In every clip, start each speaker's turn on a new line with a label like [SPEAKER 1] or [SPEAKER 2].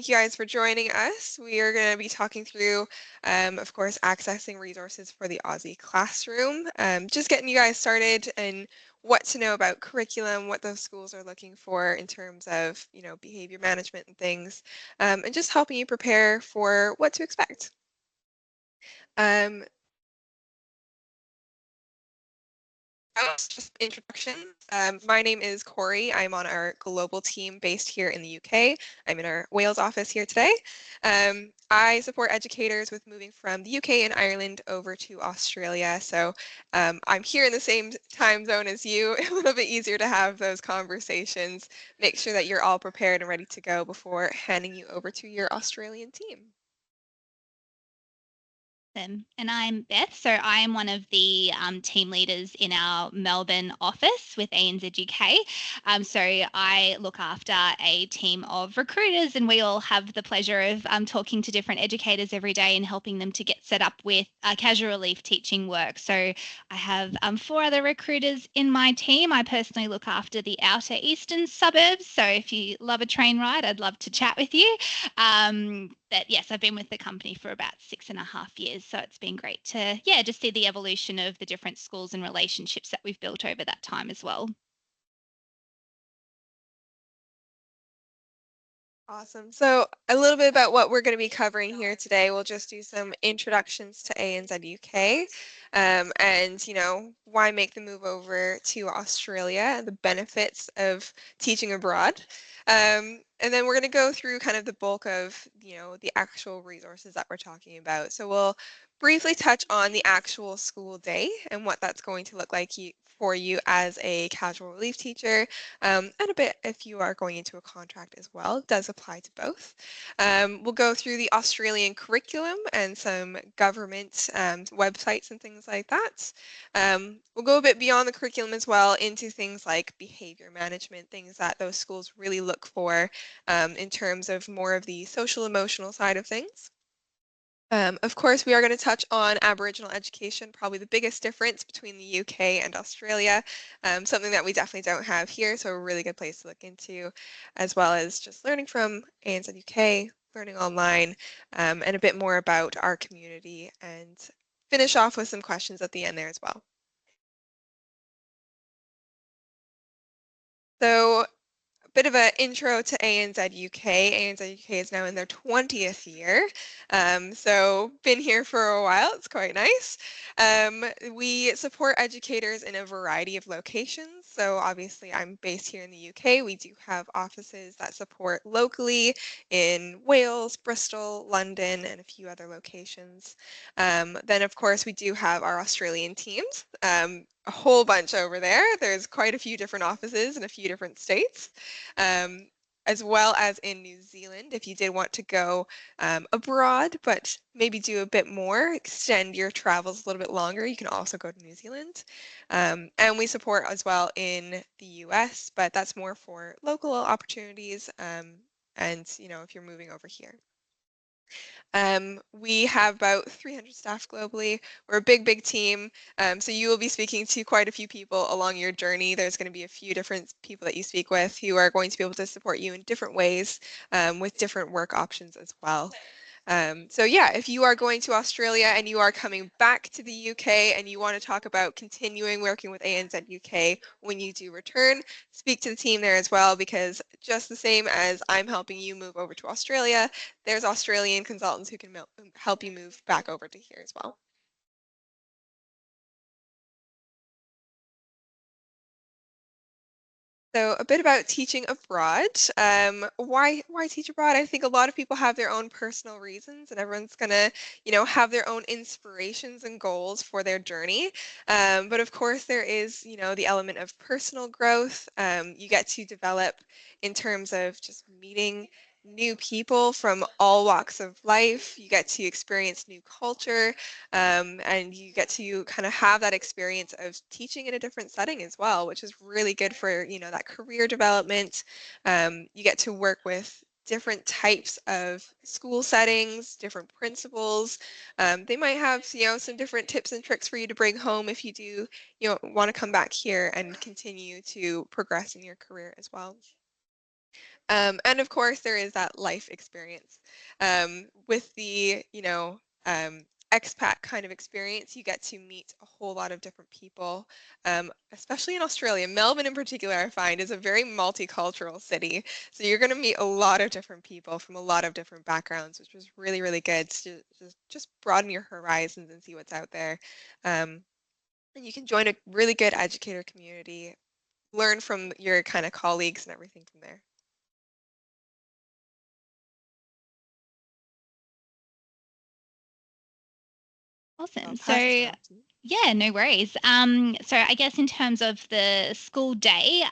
[SPEAKER 1] thank you guys for joining us. We are going to be talking through, of course, accessing resources for the Aussie classroom, just getting you guys started and what to know about curriculum, what those schools are looking for in terms of, behavior management and things, and just helping you prepare for what to expect. Um, just introductions. My name is Corey. I'm on our global team based here in the UK. I'm in our Wales office here today. I support educators with moving from the UK and Ireland over to Australia. So I'm here in the same time zone as you, a little bit easier to have those conversations. Make sure that you're all prepared and ready to go before handing you over to your Australian team.
[SPEAKER 2] And I'm Beth. So I am one of the team leaders in our Melbourne office with ANZ UK. So I look after a team of recruiters, and we all have the pleasure of talking to different educators every day and helping them to get set up with casual relief teaching work. So I have four other recruiters in my team. I personally look after the outer eastern suburbs. So if you love a train ride, I'd love to chat with you. But yes, I've been with the company for about 6.5 years. So it's been great to, yeah, just see the evolution of the different schools and relationships that we've built over that time as well.
[SPEAKER 1] Awesome. So a little bit about what we're going to be covering here today. We'll just do some introductions to ANZ UK, and why make the move over to Australia, the benefits of teaching abroad. And then we're going to go through kind of the bulk of, the actual resources that we're talking about. So we'll briefly touch on the actual school day and what that's going to look like for you as a casual relief teacher, and a bit if you are going into a contract as well. It does apply to both. We'll go through the Australian curriculum and some government websites and things like that. We'll go a bit beyond the curriculum as well into things like behavior management, things that those schools really look for in terms of more of the social emotional side of things. Of course, we are going to touch on Aboriginal education, probably the biggest difference between the UK and Australia, something that we definitely don't have here, so a really good place to look into, as well as just learning from ANZ UK, learning online, and a bit more about our community, and finish off with some questions at the end there as well. So bit of an intro to ANZ UK. ANZ UK is now in their 20th year. So been here for a while. It's quite nice. We support educators in a variety of locations. So obviously I'm based here in the UK. We do have offices that support locally in Wales, Bristol, London, and a few other locations. Then of course we do have our Australian teams. A whole bunch over there. There's quite a few different offices in a few different states, um, as well as in New Zealand. If you did want to go abroad, but maybe do a bit more, extend your travels a little bit longer, you can also go to New Zealand. And we support as well in the US, but that's more for local opportunities, and if you're moving over here. We have about 300 staff globally. We're a big, big team. So you will be speaking to quite a few people along your journey. There's going to be a few different people that you speak with who are going to be able to support you in different ways, with different work options as well. So yeah, if you are going to Australia and you are coming back to the UK and you want to talk about continuing working with ANZ UK when you do return, speak to the team there as well, because just the same as I'm helping you move over to Australia, there's Australian consultants who can help you move back over to here as well. So a bit about teaching abroad. Why teach abroad? I think a lot of people have their own personal reasons, and everyone's gonna, have their own inspirations and goals for their journey. But of course, there is, the element of personal growth. You get to develop in terms of just meeting new people from all walks of life. You get to experience new culture, and you get to kind of have that experience of teaching in a different setting as well, which is really good for, that career development. You get to work with different types of school settings, different principals. They might have, some different tips and tricks for you to bring home if you do, want to come back here and continue to progress in your career as well. And of course, there is that life experience. With the, expat kind of experience, you get to meet a whole lot of different people, especially in Australia. Melbourne, in particular, I find is a very multicultural city. So you're going to meet a lot of different people from a lot of different backgrounds, which was really, really good to just broaden your horizons and see what's out there. Um, and you can join a really good educator community, learn from your kind of colleagues and everything from there. I'll
[SPEAKER 2] Awesome.
[SPEAKER 1] pass it
[SPEAKER 2] So
[SPEAKER 1] on to you.
[SPEAKER 2] yeah, no worries. So I guess in terms of the school day,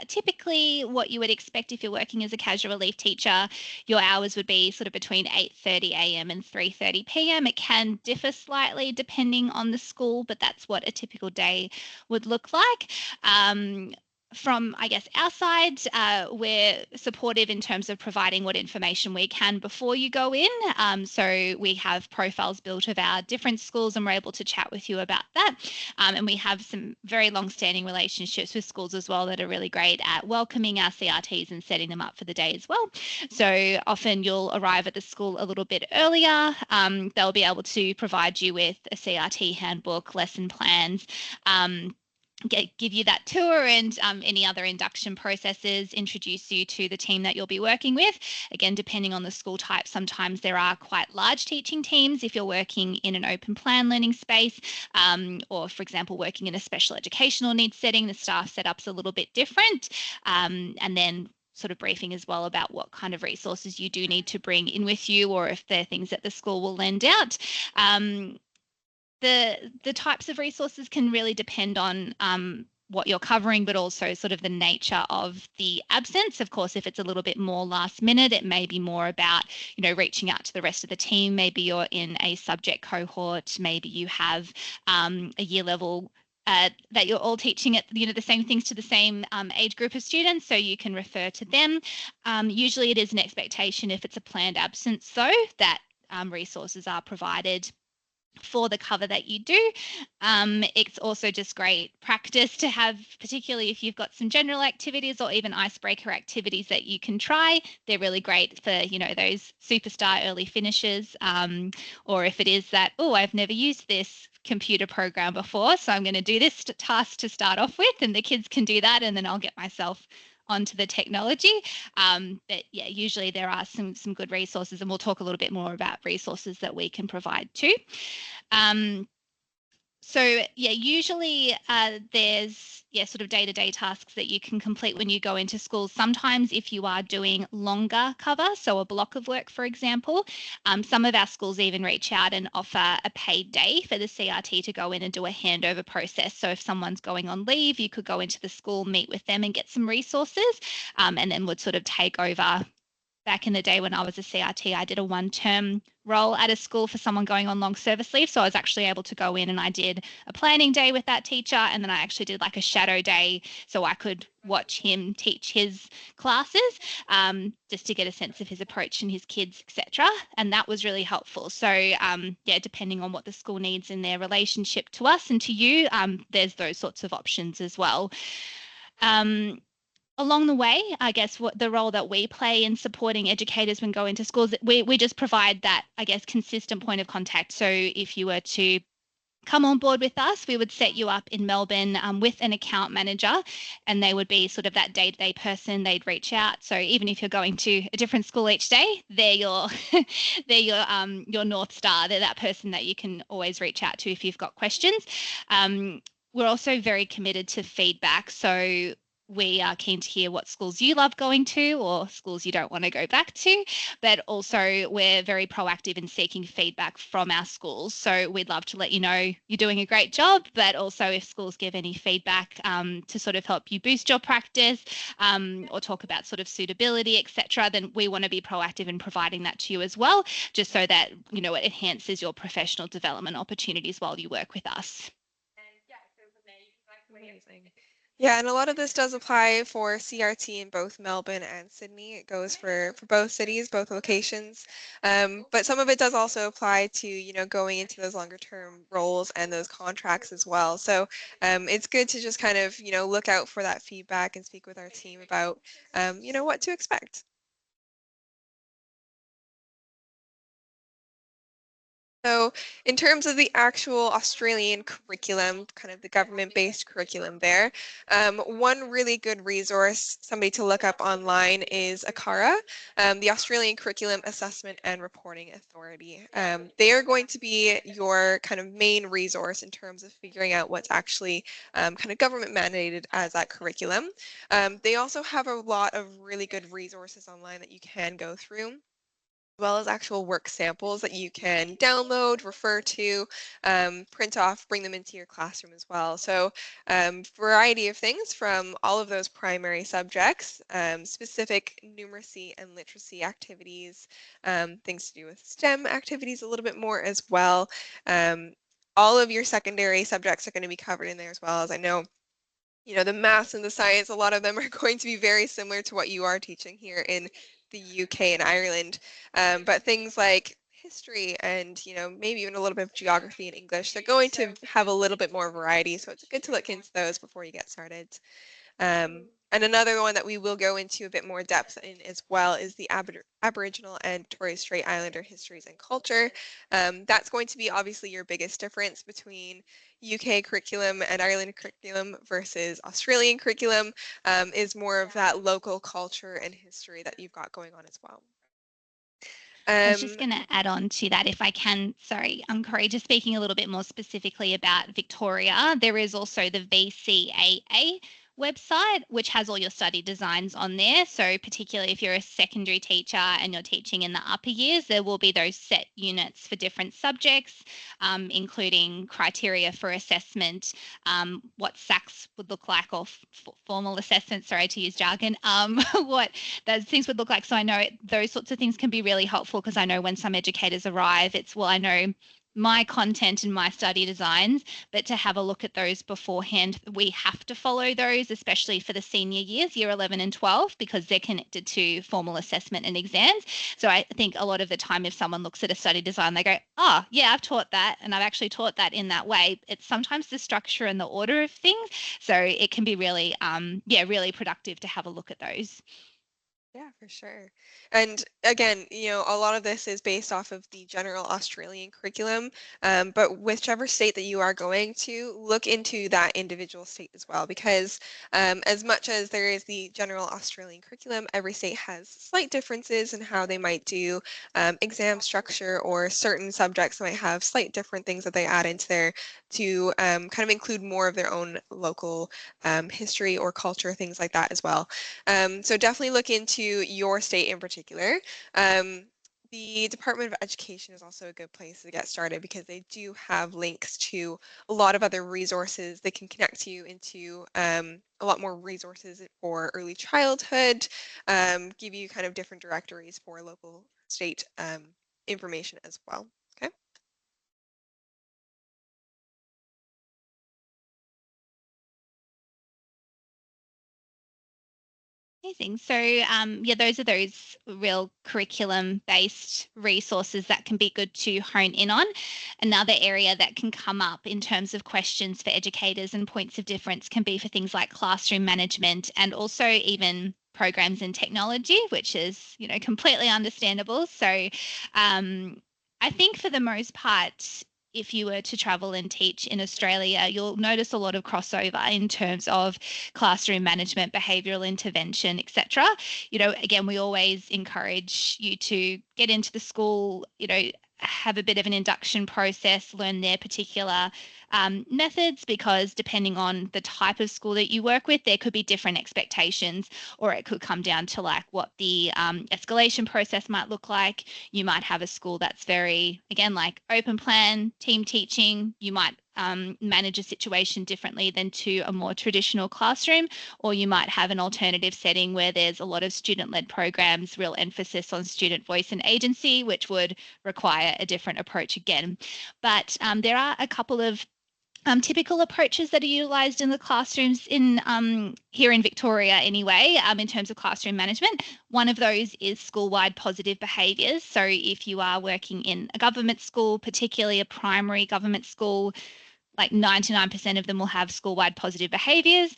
[SPEAKER 2] typically what you would expect if you're working as a casual relief teacher, your hours would be sort of between 8:30 a.m. and 3:30 p.m. It can differ slightly depending on the school, but that's what a typical day would look like. From, I guess, our side, we're supportive in terms of providing what information we can before you go in. So we have profiles built of our different schools and we're able to chat with you about that. And we have some very long-standing relationships with schools as well that are really great at welcoming our CRTs and setting them up for the day as well. So often you'll arrive at the school a little bit earlier. They'll be able to provide you with a CRT handbook, lesson plans, give you that tour and any other induction processes, introduce you to the team that you'll be working with. Again, depending on the school type, sometimes there are quite large teaching teams if you're working in an open plan learning space, or for example, working in a special educational needs setting, the staff setup's a little bit different. And then sort of briefing as well about what kind of resources you do need to bring in with you or if there are things that the school will lend out. The types of resources can really depend on what you're covering, but also sort of the nature of the absence. Of course, if it's a little bit more last minute, it may be more about, reaching out to the rest of the team. Maybe you're in a subject cohort, maybe you have a year level that you're all teaching at the same things to the same age group of students, so you can refer to them. Usually it is an expectation if it's a planned absence, though, that resources are provided for the cover that you do. It's also just great practice to have, particularly if you've got some general activities or even icebreaker activities that you can try. They're really great for, those superstar early finishes. Or if it is that, oh, I've never used this computer program before, so I'm going to do this task to start off with, and the kids can do that, and then I'll get myself onto the technology. But yeah, usually there are some good resources, and we'll talk a little bit more about resources that we can provide too. Um, so yeah, usually there's sort of day-to-day tasks that you can complete when you go into schools. Sometimes if you are doing longer cover, so a block of work, for example, some of our schools even reach out and offer a paid day for the CRT to go in and do a handover process. So if someone's going on leave, you could go into the school, meet with them and get some resources, and then would sort of take over. Back in the day when I was a CRT, I did a one-term role at a school for someone going on long service leave. So I was actually able to go in and I did a planning day with that teacher. And then I actually did like a shadow day so I could watch him teach his classes, just to get a sense of his approach and his kids, etc. And that was really helpful. So yeah, depending on what the school needs in their relationship to us and to you, there's those sorts of options as well. Along the way, I guess what the role that we play in supporting educators when going to schools, we just provide that, I guess, consistent point of contact. So if you were to come on board with us, we would set you up in Melbourne with an account manager, and they would be sort of that day-to-day person. They'd reach out. So even if you're going to a different school each day, they're your your North Star. They're that person that you can always reach out to if you've got questions. We're also very committed to feedback. So we are keen to hear what schools you love going to or schools you don't want to go back to, but also we're very proactive in seeking feedback from our schools. So we'd love to let you know you're doing a great job, but also if schools give any feedback to sort of help you boost your practice, or talk about sort of suitability, etc., then we want to be proactive in providing that to you as well, just so that, it enhances your professional development opportunities while you work with us.
[SPEAKER 1] Amazing. Yeah, and a lot of this does apply for CRT in both Melbourne and Sydney. It goes for both cities, both locations. But some of it does also apply to, going into those longer term roles and those contracts as well. So it's good to just kind of, look out for that feedback and speak with our team about, what to expect. So, in terms of the actual Australian curriculum, kind of the government-based curriculum there, one really good resource, somebody to look up online is ACARA, the Australian Curriculum Assessment and Reporting Authority. They are going to be your kind of main resource in terms of figuring out what's actually kind of government mandated as that curriculum. They also have a lot of really good resources online that you can go through, well as actual work samples that you can download, refer to, print off, bring them into your classroom as well. So variety of things from all of those primary subjects, specific numeracy and literacy activities, things to do with STEM activities a little bit more as well. Um, all of your secondary subjects are going to be covered in there as well, as I know the maths and the science, a lot of them are going to be very similar to what you are teaching here in the UK and Ireland. But things like history and, maybe even a little bit of geography and English, they're going to have a little bit more variety. So it's good to look into those before you get started. And another one that we will go into a bit more depth in as well is the Aboriginal and Torres Strait Islander histories and culture. That's going to be obviously your biggest difference between UK curriculum and Ireland curriculum versus Australian curriculum, is more of that local culture and history that you've got going on as well.
[SPEAKER 2] I was just
[SPEAKER 1] Um,
[SPEAKER 2] going to add on to that, if I can. Sorry, Corey, just speaking a little bit more specifically about Victoria, there is also the VCAA website, which has all your study designs on there. So, particularly if you're a secondary teacher and you're teaching in the upper years, there will be those set units for different subjects, including criteria for assessment, what SACs would look like, or formal assessment, sorry to use jargon, what those things would look like. So I know those sorts of things can be really helpful, because I know when some educators arrive, it's, well, I know my content and my study designs, but to have a look at those beforehand, we have to follow those, especially for the senior years, year 11 and 12, because they're connected to formal assessment and exams. So I think a lot of the time, if someone looks at a study design, they go, oh, yeah, I've taught that, and I've actually taught that in that way. It's sometimes the structure and the order of things. So it can be really, yeah, really productive to have a look at those.
[SPEAKER 1] Yeah, for sure. And again, a lot of this is based off of the general Australian curriculum. But whichever state that you are going to, look into that individual state as well, because as much as there is the general Australian curriculum, every state has slight differences in how they might do exam structure, or certain subjects might have slight different things that they add into there to kind of include more of their own local history or culture, things like that as well. So definitely look into your state in particular. Um, the Department of Education is also a good place to get started, because they do have links to a lot of other resources. They can connect you into a lot more resources for early childhood, give you kind of different directories for local state information as well. Okay.
[SPEAKER 2] Amazing. So, yeah, those are those real curriculum-based resources that can be good to hone in on. Another area that can come up in terms of questions for educators and points of difference can be for things like classroom management, and also even programs and technology, which is, completely understandable. So, I think for the most part, if you were to travel and teach in Australia, you'll notice a lot of crossover in terms of classroom management, behavioral intervention, etc. Again, we always encourage you to get into the school, have a bit of an induction process, learn their particular methods, because depending on the type of school that you work with, there could be different expectations, or it could come down to like what the escalation process might look like. You might have a school that's very, again, like open plan, team teaching. You might manage a situation differently than to a more traditional classroom, or you might have an alternative setting where there's a lot of student-led programs, real emphasis on student voice and agency, which would require a different approach again. But there are a couple of typical approaches that are utilised in the classrooms in here in Victoria anyway, in terms of classroom management. One of those is school-wide positive behaviours. So if you are working in a government school, particularly a primary government school, like 99% of them will have school-wide positive behaviours.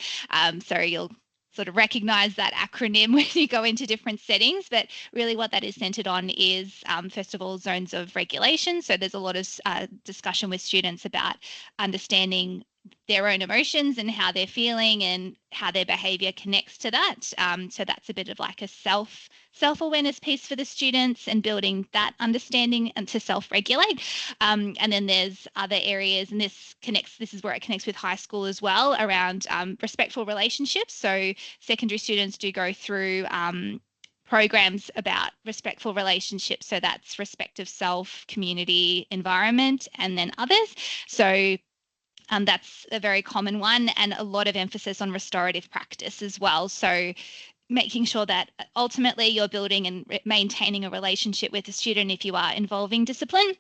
[SPEAKER 2] So you'll sort of recognize that acronym when you go into different settings. But really, what that is centered on is, first of all, zones of regulation. So there's a lot of discussion with students about understanding their own emotions and how they're feeling and how their behavior connects to that. So that's a bit of like a self-awareness piece for the students and building that understanding and to self-regulate. And then there's other areas, and this is where it connects with high school as well, around respectful relationships. So secondary students do go through programs about respectful relationships. So that's respect of self, community, environment, and then others. So that's a very common one, and a lot of emphasis on restorative practice as well. So making sure that ultimately you're building and maintaining a relationship with the student if you are involving discipline.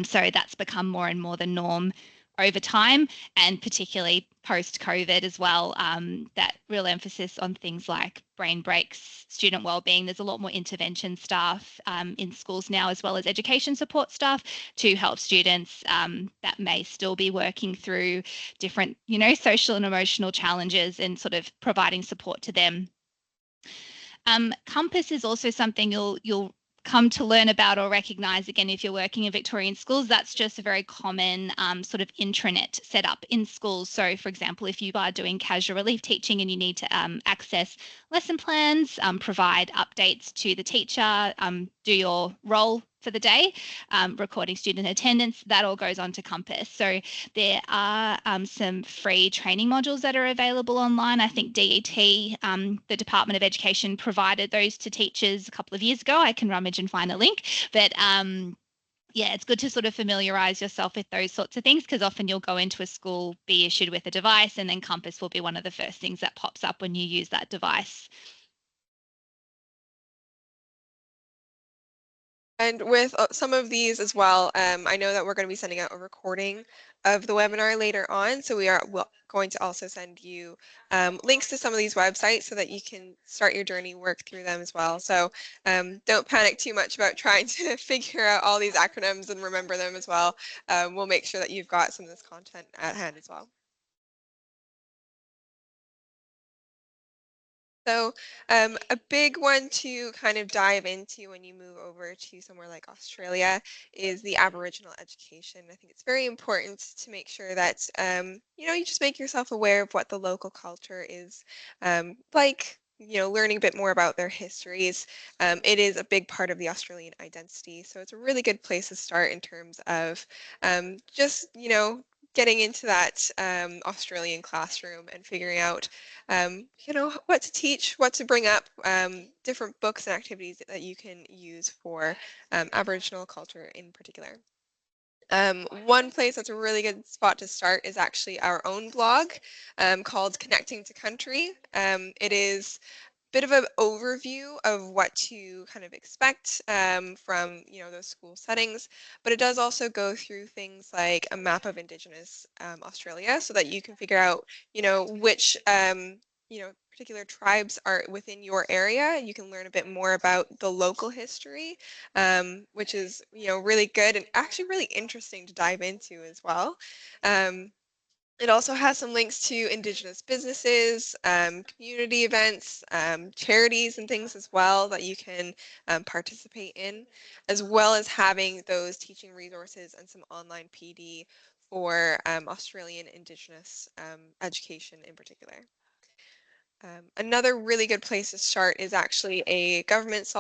[SPEAKER 2] So that's become more and more the norm over time, and particularly post-COVID as well. That real emphasis on things like brain breaks, student wellbeing. There's a lot more intervention staff in schools now, as well as education support staff, to help students that may still be working through different, social and emotional challenges, and sort of providing support to them. Compass is also something you'll come to learn about or recognize again if you're working in Victorian schools. That's just a very common sort of intranet setup in schools. So, for example, if you are doing casual relief teaching and you need to access lesson plans, provide updates to the teacher, do your role for the day, recording student attendance, that all goes on to Compass. So there are some free training modules that are available online. I think DET, the Department of Education, provided those to teachers a couple of years ago. I can rummage and find a link. But yeah, it's good to sort of familiarize yourself with those sorts of things, because often you'll go into a school, be issued with a device, and then Compass will be one of the first things that pops up when you use that device.
[SPEAKER 1] And with some of these as well, I know that we're going to be sending out a recording of the webinar later on. So we are going to also send you links to some of these websites so that you can start your journey, work through them as well. So don't panic too much about trying to figure out all these acronyms and remember them as well. We'll make sure that you've got some of this content at hand as well. So, a big one to kind of dive into when you move over to somewhere like Australia is the Aboriginal education. I think it's very important to make sure that, you just make yourself aware of what the local culture is like. Learning a bit more about their histories. It is a big part of the Australian identity, so it's a really good place to start in terms of just, getting into that Australian classroom and figuring out what to teach, what to bring up, different books and activities that you can use for Aboriginal culture in particular. One place that's a really good spot to start is actually our own blog called Connecting to Country. It is bit of an overview of what to kind of expect from those school settings, but it does also go through things like a map of Indigenous Australia, so that you can figure out which particular tribes are within your area. You can learn a bit more about the local history, which is really good and actually really interesting to dive into as well. It also has some links to Indigenous businesses, community events, charities and things as well that you can participate in, as well as having those teaching resources and some online PD for Australian Indigenous education in particular. Another really good place to start is actually a government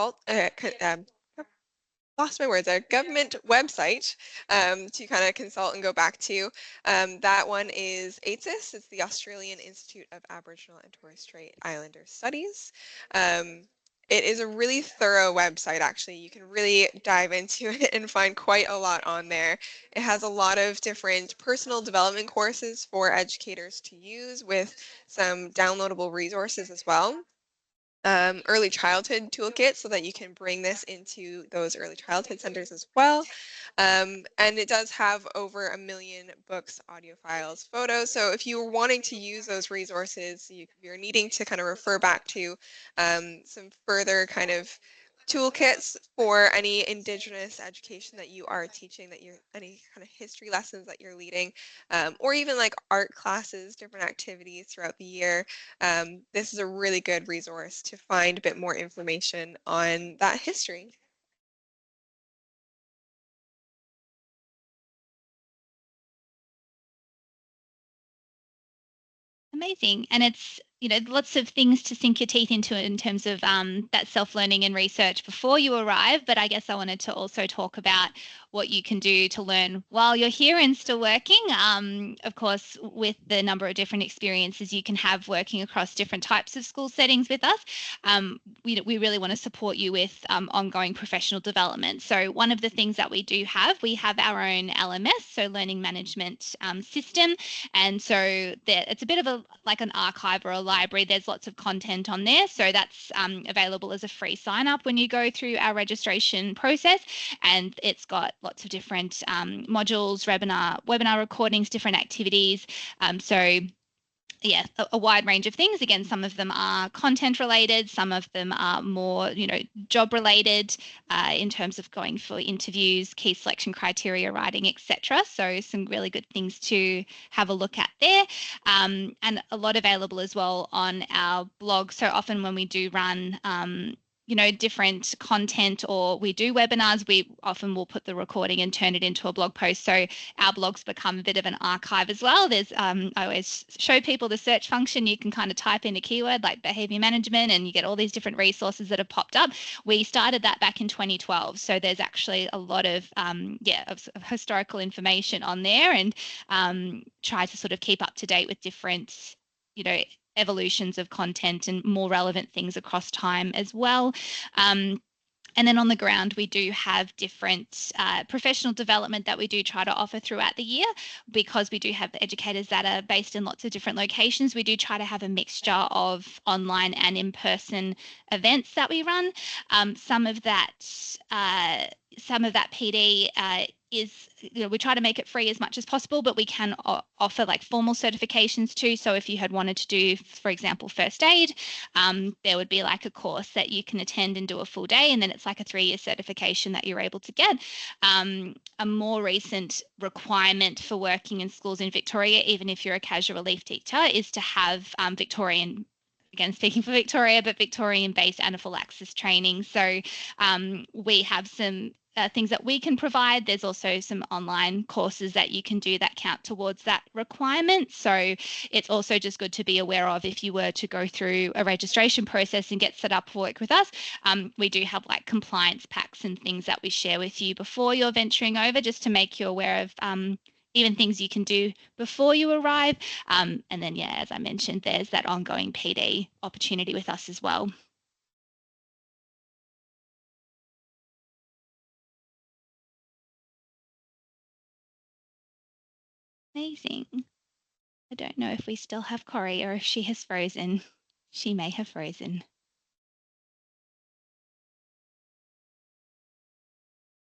[SPEAKER 1] lost my words, a government website to kind of consult and go back to. That one is AITSIS. It's the Australian Institute of Aboriginal and Torres Strait Islander Studies. It is a really thorough website, actually. You can really dive into it and find quite a lot on there. It has a lot of different personal development courses for educators to use, with some downloadable resources as well. Early childhood toolkit, so that you can bring this into those early childhood centers as well. And it does have over 1 million books, audio files, photos. So if you were wanting to use those resources, you're needing to kind of refer back to some further kind of toolkits for any Indigenous education that you are teaching, that you're any kind of history lessons that you're leading, or even like art classes, different activities throughout the year. This is a really good resource to find a bit more information on that history.
[SPEAKER 2] Amazing. And it's, lots of things to sink your teeth into in terms of that self-learning and research before you arrive. But I guess I wanted to also talk about what you can do to learn while you're here and still working. Of course, with the number of different experiences you can have working across different types of school settings with us, we really want to support you with ongoing professional development. So one of the things that we have our own LMS, so learning management system. And so it's a bit of like an archive or a library. There's lots of content on there. So that's available as a free sign up when you go through our registration process. And it's got lots of different modules, webinar recordings, different activities. So yeah, a wide range of things. Again, some of them are content related, some of them are more, job related in terms of going for interviews, key selection criteria writing, etc. So some really good things to have a look at there, and a lot available as well on our blog. So often when we do run different content or we do webinars, we often will put the recording and turn it into a blog post. So our blogs become a bit of an archive as well. There's I always show people the search function. You can kind of type in a keyword like behavior management and you get all these different resources that have popped up. We started that back in 2012. So there's actually a lot of of historical information on there, and try to sort of keep up to date with different you know evolutions of content and more relevant things across time as well. Um, and then on the ground, we do have different professional development that we do try to offer throughout the year, because we do have educators that are based in lots of different locations. We do try to have a mixture of online and in-person events that we run. Some of that PD is, we try to make it free as much as possible, but we can offer like formal certifications too. So if you had wanted to do, for example, first aid, there would be like a course that you can attend and do a full day, and then it's like a 3-year certification that you're able to get. A more recent requirement for working in schools in Victoria, even if you're a casual relief teacher, is to have Victorian, again speaking for Victoria, but Victorian-based anaphylaxis training. So we have some things that we can provide. There's also some online courses that you can do that count towards that requirement. So it's also just good to be aware of if you were to go through a registration process and get set up for work with us. We do have like compliance packs and things that we share with you before you're venturing over, just to make you aware of even things you can do before you arrive. And then, yeah, as I mentioned, there's that ongoing PD opportunity with us as well. Amazing. I don't know if we still have Corrie or if she has frozen. She may have frozen.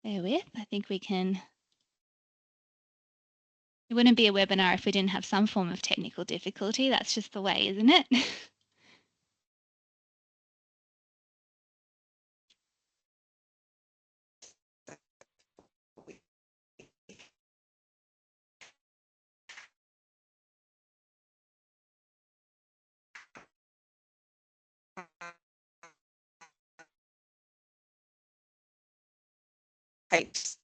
[SPEAKER 2] Bear with, I think we can. It wouldn't be a webinar if we didn't have some form of technical difficulty. That's just the way, isn't it?
[SPEAKER 1] Types.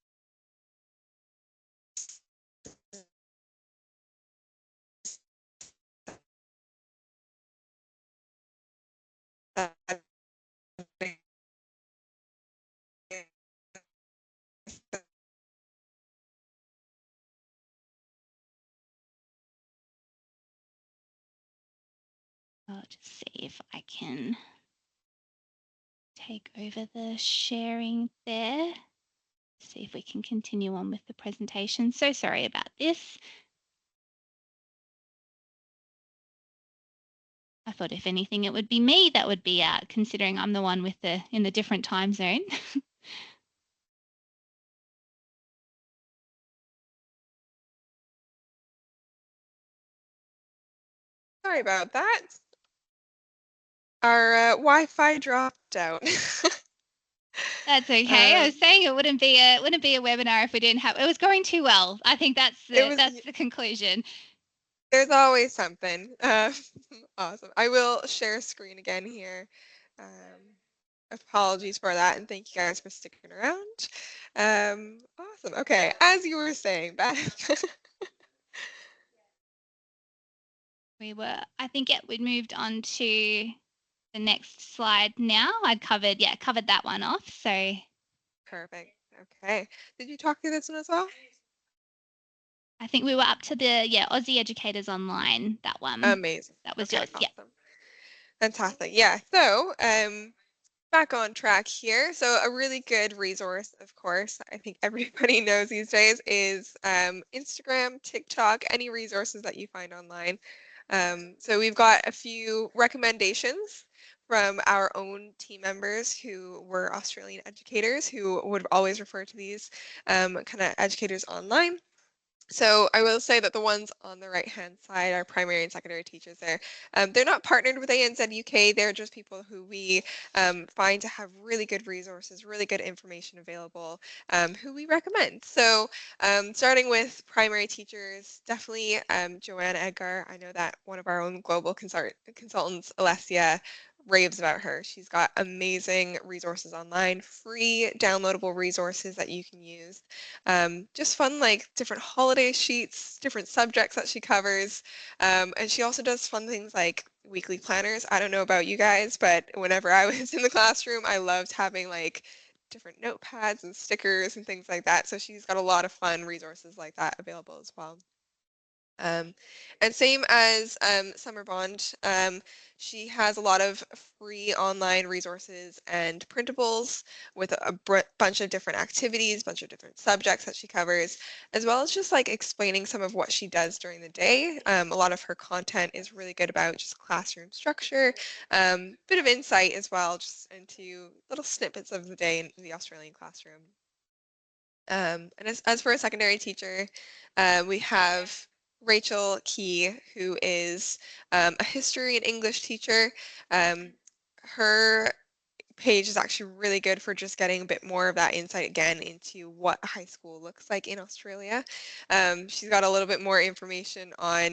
[SPEAKER 2] I'll just see if I can take over the sharing there. See if we can continue on with the presentation. So sorry about this. I thought if anything it would be me that would be considering I'm the one with in the different time zone.
[SPEAKER 1] Sorry about that. Our Wi-Fi dropped out.
[SPEAKER 2] That's okay. I was
[SPEAKER 1] um,
[SPEAKER 2] saying it wouldn't be a webinar if we didn't have. It was going too well. I think that's
[SPEAKER 1] it
[SPEAKER 2] the
[SPEAKER 1] was.
[SPEAKER 2] that's the conclusion.
[SPEAKER 1] There's always something. Awesome. I will share screen again here. Apologies for that, and thank you guys for sticking around. Awesome. Okay, as you were saying, Beth.
[SPEAKER 2] I think we moved on to the next slide now. Covered that one off. So
[SPEAKER 1] Perfect. Okay. Did you talk through this one as well?
[SPEAKER 2] I think we were up to the Aussie Educators Online, that one.
[SPEAKER 1] Amazing.
[SPEAKER 2] That was
[SPEAKER 1] Okay,
[SPEAKER 2] yours. Yeah.
[SPEAKER 1] awesome. Fantastic. Yeah. So, back on track here. So a really good resource, of course, I think everybody knows these days is Instagram, TikTok, any resources that you find online. So we've got a few recommendations from our own team members who were Australian educators who would always refer to these kind of educators online. So I will say that the ones on the right-hand side are primary and secondary teachers there. They're not partnered with ANZ UK. They're just people who we find to have really good resources, really good information available, who we recommend. So starting with primary teachers, definitely Joanna Edgar. I know that one of our own global consultants, Alessia, raves about her. She's got amazing resources online, free downloadable resources that you can use. Just fun, like different holiday sheets, different subjects that she covers. And she also does fun things like weekly planners. I don't know about you guys, but whenever I was in the classroom, I loved having like different notepads and stickers and things like that. So she's got a lot of fun resources like that available as well. Um, and same as Summer Bond, she has a lot of free online resources and printables with a bunch of different activities, bunch of different subjects that she covers, as well as just like explaining some of what she does during the day. A lot of her content is really good about just classroom structure, bit of insight as well, just into little snippets of the day in the Australian classroom. And as for a secondary teacher, we have Rachel Key, who is a history and English teacher. Her page is actually really good for just getting a bit more of that insight again into what high school looks like in Australia. She's got a little bit more information on,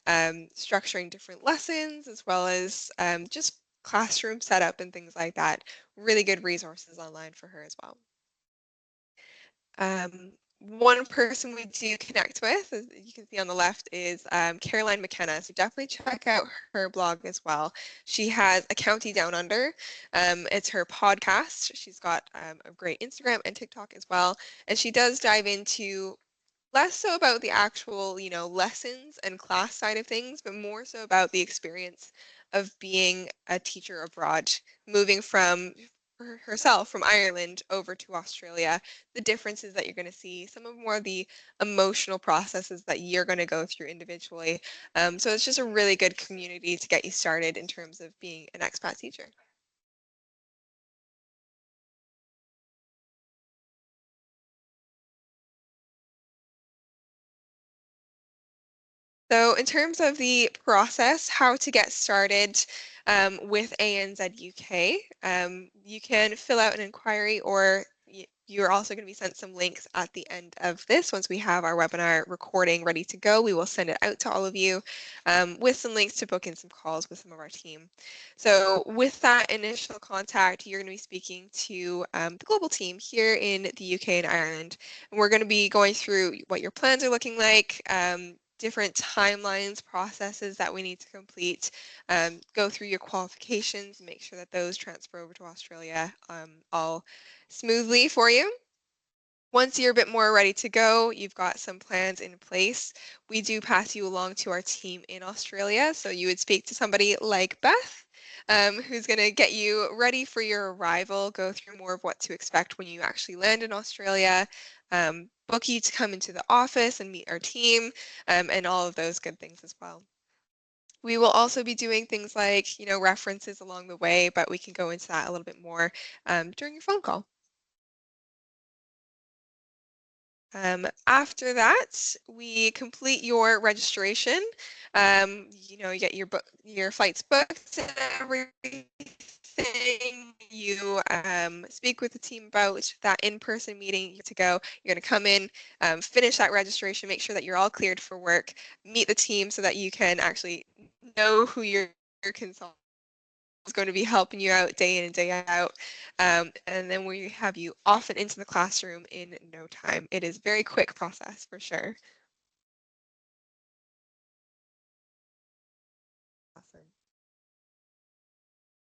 [SPEAKER 1] structuring different lessons as well as just classroom setup and things like that. Really good resources online for her as well. One person we do connect with, as you can see on the left, is Caroline McKenna. So definitely check out her blog as well. She has A County Down Under. It's her podcast. She's got a great Instagram and TikTok as well. And she does dive into less so about the actual, lessons and class side of things, but more so about the experience of being a teacher abroad, moving from herself from Ireland over to Australia, the differences that you're going to see, some of more of the emotional processes that you're going to go through individually. So it's just a really good community to get you started in terms of being an expat teacher. So in terms of the process, how to get started with ANZ UK, you can fill out an inquiry or you're also going to be sent some links at the end of this. Once we have our webinar recording ready to go, we will send it out to all of you with some links to book in some calls with some of our team. So with that initial contact, you're going to be speaking to the global team here in the UK and Ireland. And we're going to be going through what your plans are looking like, different timelines, processes that we need to complete, go through your qualifications, make sure that those transfer over to Australia all smoothly for you. Once you're a bit more ready to go, you've got some plans in place, we do pass you along to our team in Australia. So you would speak to somebody like Beth, who's going to get you ready for your arrival, go through more of what to expect when you actually land in Australia, book you to come into the office and meet our team, and all of those good things as well. We will also be doing things like, references along the way, but we can go into that a little bit more during your phone call. After that, we complete your registration. You get your flights booked and everything. You speak with the team about that in-person meeting. You're to go. You're going to come in, finish that registration, make sure that you're all cleared for work, meet the team so that you can actually know who your consultant is going to be helping you out day in and day out. And then we have you off and into the classroom in no time. It is a very quick process for sure. Awesome.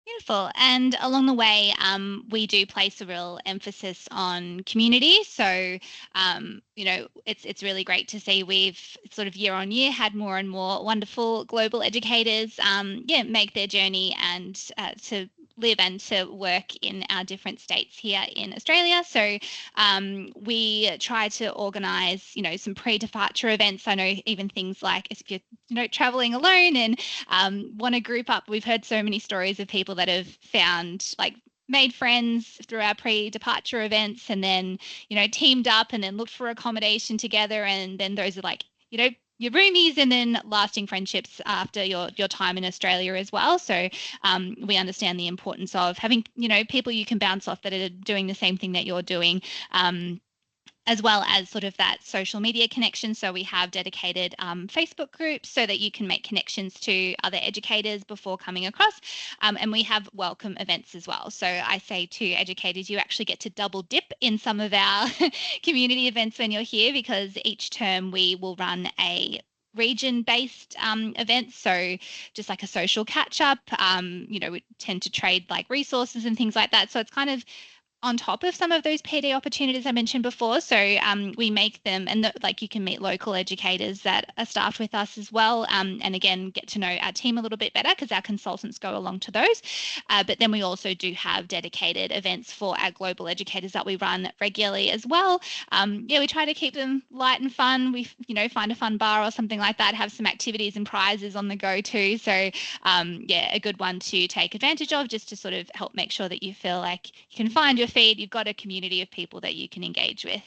[SPEAKER 2] Beautiful. And along the way, we do place a real emphasis on community. So, it's really great to see we've sort of year on year had more and more wonderful global educators, make their journey and to live and to work in our different states here in Australia. So, we try to organise, some pre-departure events. I know even things like if you're, traveling alone and want to group up. We've heard so many stories of people that have found like made friends through our pre-departure events and then, teamed up and then looked for accommodation together. And then those are like, your roomies and then lasting friendships after your time in Australia as well. So we understand the importance of having, people you can bounce off that are doing the same thing that you're doing. As well as sort of that social media connection. So we have dedicated Facebook groups so that you can make connections to other educators before coming across. And we have welcome events as well. So I say to educators, you actually get to double dip in some of our community events when you're here because each term we will run a region-based events, so just like a social catch-up. We tend to trade like resources and things like that, so it's kind of on top of some of those PD opportunities I mentioned before. So we make them, and like you can meet local educators that are staffed with us as well, and again get to know our team a little bit better because our consultants go along to those. But then we also do have dedicated events for our global educators that we run regularly as well. We try to keep them light and fun. We find a fun bar or something like that, have some activities and prizes on the go too. So a good one to take advantage of just to sort of help make sure that you feel like you can find your feed, you've got a community of people that you can engage with.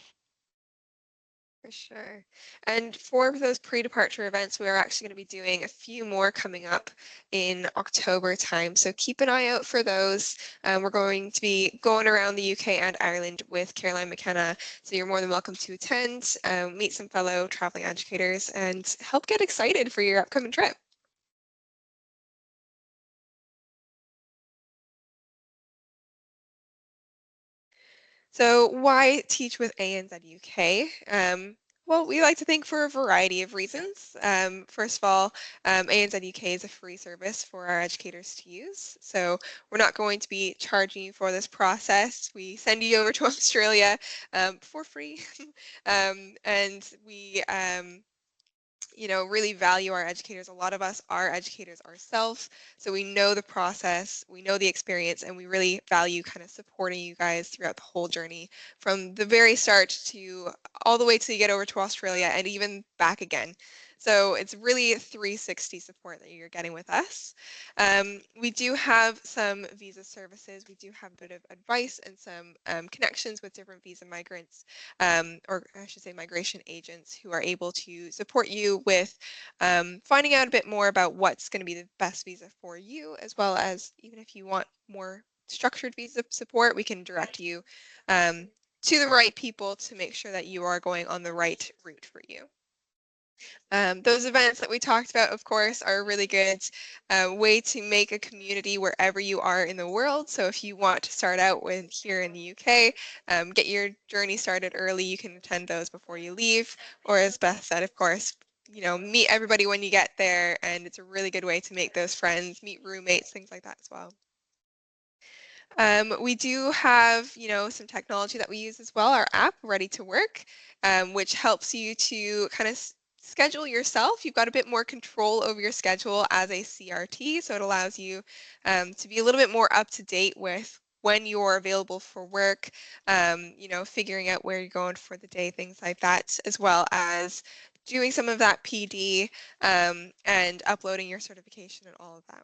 [SPEAKER 1] For sure. And for those pre-departure events, we are actually going to be doing a few more coming up in October time. So keep an eye out for those. We're going to be going around the UK and Ireland with Caroline McKenna. So you're more than welcome to attend, meet some fellow traveling educators, and help get excited for your upcoming trip. So why teach with ANZ UK? Well, we like to think for a variety of reasons. First of all, ANZ UK is a free service for our educators to use. So we're not going to be charging you for this process. We send you over to Australia for free. And we really value our educators. A lot of us are educators ourselves, so we know the process, we know the experience, and we really value kind of supporting you guys throughout the whole journey from the very start to all the way till you get over to Australia and even back again. So it's really 360 support that you're getting with us. We do have some visa services. We do have a bit of advice and some connections with different visa migrants, or I should say migration agents who are able to support you with finding out a bit more about what's going to be the best visa for you, as well as even if you want more structured visa support, we can direct you to the right people to make sure that you are going on the right route for you. Those events that we talked about, of course, are a really good way to make a community wherever you are in the world. So if you want to start out with here in the UK, get your journey started early, you can attend those before you leave. Or as Beth said, of course, meet everybody when you get there. And it's a really good way to make those friends, meet roommates, things like that as well. We do have, some technology that we use as well, our app, Ready to Work, which helps you to kind of schedule yourself. You've got a bit more control over your schedule as a CRT, so it allows you to be a little bit more up to date with when you're available for work, figuring out where you're going for the day, things like that, as well as doing some of that PD and uploading your certification and all of that.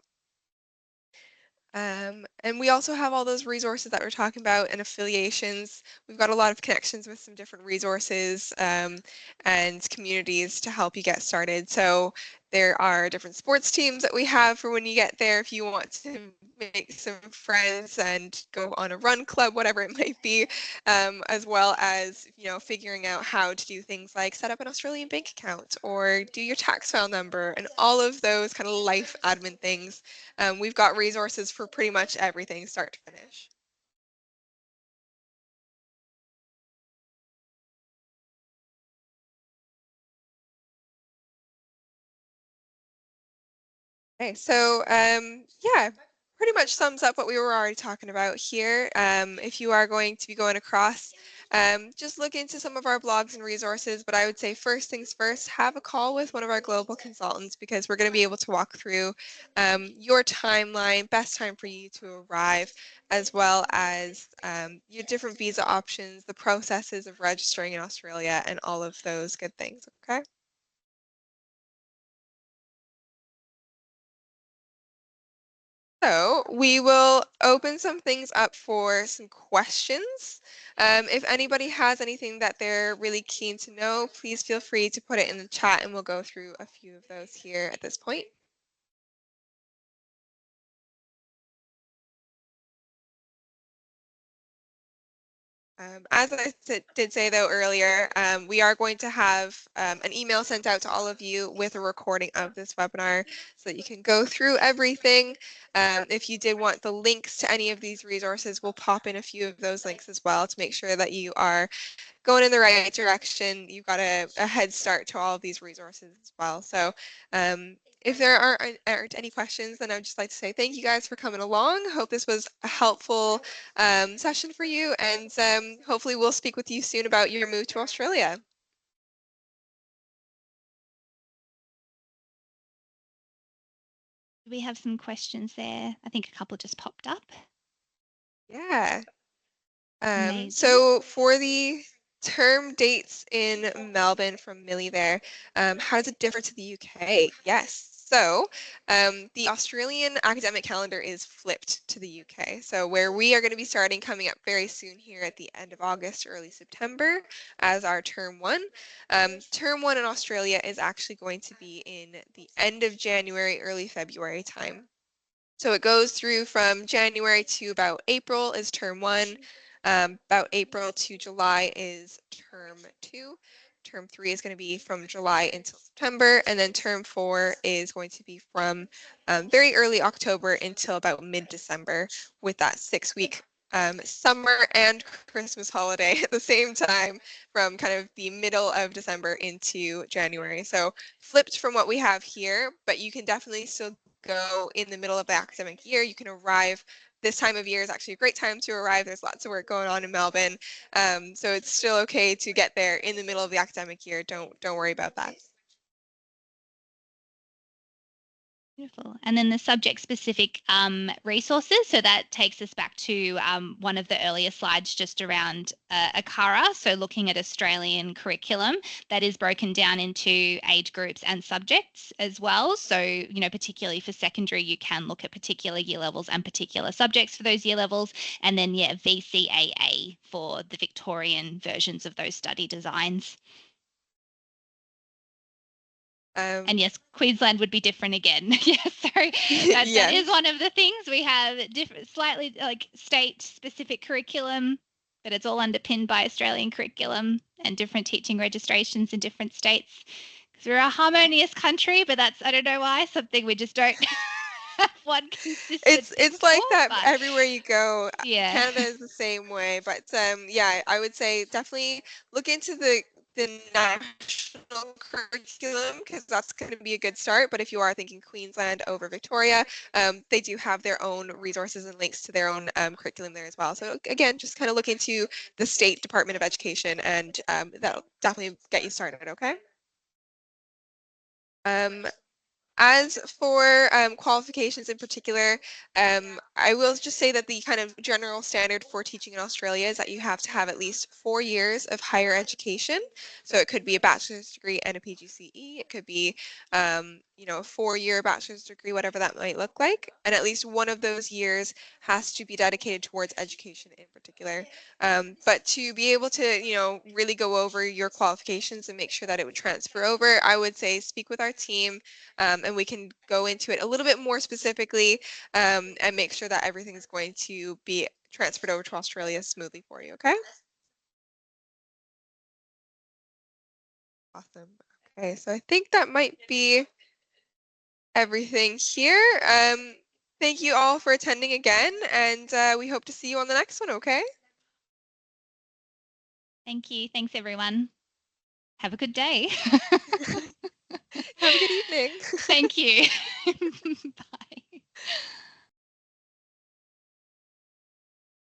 [SPEAKER 1] And we also have all those resources that we're talking about and affiliations. We've got a lot of connections with some different resources and communities to help you get started. So there are different sports teams that we have for when you get there if you want to make some friends and go on a run club, whatever it might be, as well as, figuring out how to do things like set up an Australian bank account or do your tax file number and all of those kind of life admin things. We've got resources for pretty much everything, start to finish. Okay, so yeah, pretty much sums up what we were already talking about here. If you are going to be going across, just look into some of our blogs and resources, but I would say first things first, have a call with one of our global consultants because we're going to be able to walk through your timeline, best time for you to arrive, as well as your different visa options, the processes of registering in Australia, and all of those good things, okay? So we will open some things up for some questions. If anybody has anything that they're really keen to know, please feel free to put it in the chat and we'll go through a few of those here at this point. As I did say though earlier, we are going to have an email sent out to all of you with a recording of this webinar so that you can go through everything. If you did want the links to any of these resources, we'll pop in a few of those links as well to make sure that you are going in the right direction. You've got a head start to all of these resources as well. So if there aren't any questions, then I would just like to say thank you guys for coming along. Hope this was a helpful session for you, and hopefully we'll speak with you soon about your move to Australia.
[SPEAKER 2] We have some questions there. I think a couple just popped up.
[SPEAKER 1] Yeah.
[SPEAKER 2] Amazing.
[SPEAKER 1] So for the term dates in Melbourne from Millie there, how does it differ to the UK? Yes. So the Australian academic calendar is flipped to the UK. So where we are going to be starting coming up very soon here at the end of August, early September as our term one. Term one in Australia is actually going to be in the end of January, early February time. So it goes through from January to about April is term one. About April to July is term two. Term three is going to be from July until September. And then term four is going to be from very early October until about mid-December with that 6-week summer and Christmas holiday at the same time from kind of the middle of December into January. So flipped from what we have here, but you can definitely still go in the middle of the academic year. You can arrive. This time of year is actually a great time to arrive. There's lots of work going on in Melbourne, so it's still okay to get there in the middle of the academic year. Don't worry about that.
[SPEAKER 2] Beautiful. And then the subject-specific resources. So that takes us back to one of the earlier slides just around ACARA. So looking at Australian curriculum that is broken down into age groups and subjects as well. So, particularly for secondary, you can look at particular year levels and particular subjects for those year levels. And then, VCAA for the Victorian versions of those study designs. And yes, Queensland would be different again. Yes, so that is one of the things. We have different, slightly like state-specific curriculum, but it's all underpinned by Australian curriculum and different teaching registrations in different states. Because we're a harmonious country, but that's, I don't know why, something we just don't have one consistent thing
[SPEAKER 1] It's like
[SPEAKER 2] for,
[SPEAKER 1] that
[SPEAKER 2] but
[SPEAKER 1] everywhere you go.
[SPEAKER 2] yeah.
[SPEAKER 1] Canada is the same way, but yeah, I would say definitely look into the national curriculum because that's going to be a good start. But if you are thinking Queensland over Victoria, they do have their own resources and links to their own curriculum there as well. So again, just kind of look into the State Department of Education, and that'll definitely get you started. Okay. As for qualifications in particular, I will just say that the kind of general standard for teaching in Australia is that you have to have at least 4 years of higher education. So it could be a bachelor's degree and a PGCE. It could be, a 4-year bachelor's degree, whatever that might look like. And at least one of those years has to be dedicated towards education in particular. But to be able to, really go over your qualifications and make sure that it would transfer over, I would say speak with our team, and we can go into it a little bit more specifically, and make sure that everything is going to be transferred over to Australia smoothly for you, okay? Awesome. Okay, so I think that might be everything here. Thank you all for attending again, and we hope to see you on the next one, okay?
[SPEAKER 2] Thank you. Thanks, everyone. Have a good day.
[SPEAKER 1] Have a good evening.
[SPEAKER 2] Thank you. Bye.